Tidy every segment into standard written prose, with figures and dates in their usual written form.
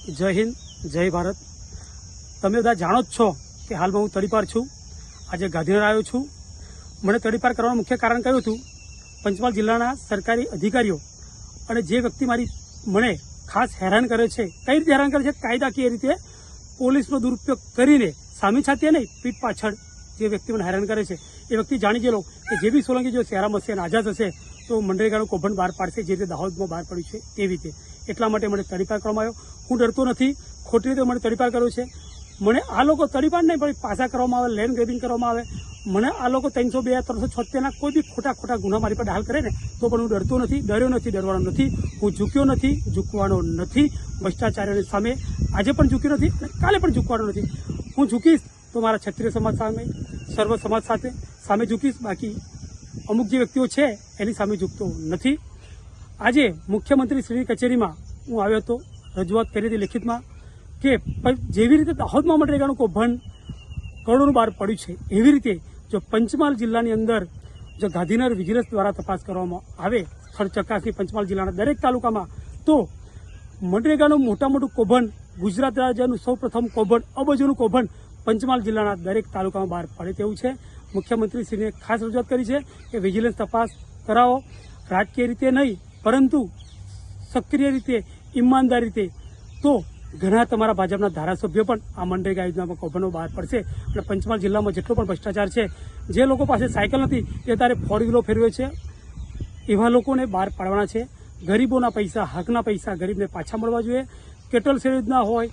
જય હિન્દ, જય ભારત। તમે બધા જાણો જ છો કે હાલમાં હું તડીપાર છું। આજે ગાંધીનગર આવ્યો છું। મને તડીપાર કરવાનું મુખ્ય કારણ કયું હતું? પંચમહાલ જિલ્લાના સરકારી અધિકારીઓ અને જે વ્યક્તિ મને ખાસ હેરાન કરે છે, કઈ રીતે હેરાન કરે છે? કાયદાકીય રીતે પોલીસનો દુરુપયોગ કરીને, સામી છાતીએ નહીં, પીઠ પાછળ જે વ્યક્તિ મને હેરાન કરે છે એ વ્યક્તિ જાણી ગયેલો કે જે બી સોલંકી જો શહેરામ હશે અને આઝાદ હશે તો મનરેગાનું કૌભાંડ બહાર પાડશે, જે રીતે દાહોદમાં બહાર પડ્યું છે તેવી રીતે। એટલા માટે મને તડીપાર કરવામાં આવ્યો। હું ડરતો નથી, ખોટી રીતે મને તડીપાર કર્યો છે। મને આ લોકો તડીપાર નહીં પણ પાછા કરવામાં આવે, લેન્ડ ગ્રેબિંગ કરવામાં આવે। મને આ લોકો 302, 376ના કોઈ બી ખોટા ગુના મારી પર દાખલ કરે ને તો પણ હું ડરતો નથી, ડર્યો નથી, ડરવાનો નથી। હું ઝૂક્યો નથી, ઝૂકવાનો નથી ભ્રષ્ટાચારીઓની સામે। આજે પણ ઝૂક્યો નથી અને કાલે પણ ઝૂકવાનો નથી। હું ઝૂકીશ તો મારા ક્ષત્રિય સમાજ સામે, સર્વ સમાજ સામે ઝૂકીશ, બાકી અમુક જે વ્યક્તિઓ છે એની સામે ઝૂકતો નથી। આજે મુખ્યમંત્રી શ્રી કચેરીમાં હું આવ્યો હતો, રજૂઆત કરી હતી લેખિતમાં કે જેવી રીતે દાહોદમાં મનરેગાનું કૌભાંડ કરોડોનું બહાર પડ્યું છે, એવી રીતે જો પંચમહાલ જિલ્લાની અંદર જો ગાંધીનગર વિજિલન્સ દ્વારા તપાસ કરવામાં આવે, સ્થળ ચકાસણી પંચમહાલ જિલ્લાના દરેક તાલુકામાં, તો મનરેગાનું મોટું કૌભાંડ, ગુજરાત રાજ્યનું સૌપ્રથમ કૌભાંડ, અબજોનું કૌભાંડ પંચમહાલ જિલ્લાના દરેક તાલુકામાં બહાર પડે તેવું છે। મુખ્યમંત્રીશ્રીને ખાસ રજૂઆત કરી છે કે વિજિલન્સ તપાસ કરાવો, રાજકીય રીતે નહીં પરંતુ સક્રિય રીતે, ઈમાનદાર રીતે, તો ઘણા તમારા ભાજપના ધારાસભ્યો પણ આ મનરેગા યોજનામાં કૌભાંડો બહાર પડશે અને પંચમહાલ જિલ્લામાં જેટલો પણ ભ્રષ્ટાચાર છે, જે લોકો પાસે સાયકલ નથી તે તારે 4 વ્હીલો ફેરવે છે, એવા લોકોને બહાર પાડવાના છે। ગરીબોના પૈસા, હકના પૈસા ગરીબને પાછા મળવા જોઈએ। કેટલ શેર યોજના હોય,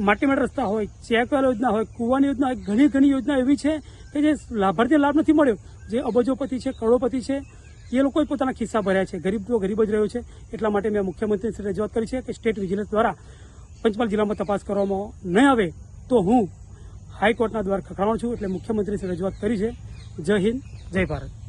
માટીમેટ રસ્તા હોય, ચેકવેલ યોજના હોય, કુવાની યોજના હોય, ઘણી યોજના એવી છે કે જે લાભાર્થીને લાભ નથી મળ્યો, જે અબજોપતિ છે, કરોડોપતિ છે, એ લોકોએ પોતાના ખિસ્સા ભર્યા છે। ગરીબ તો ગરીબ જ રહ્યો છે। એટલા માટે મેં મુખ્યમંત્રીશ્રીને રજૂઆત કરી છે કે સ્ટેટ વિજિલન્સ દ્વારા પંચમહાલ જિલ્લામાં તપાસ કરવામાં નહીં આવે તો હું હાઈકોર્ટના દ્વાર ખખડાવવાનો છું। એટલે મુખ્યમંત્રીશ્રીને રજૂઆત કરી છે। જય હિન્દ, જય ભારત।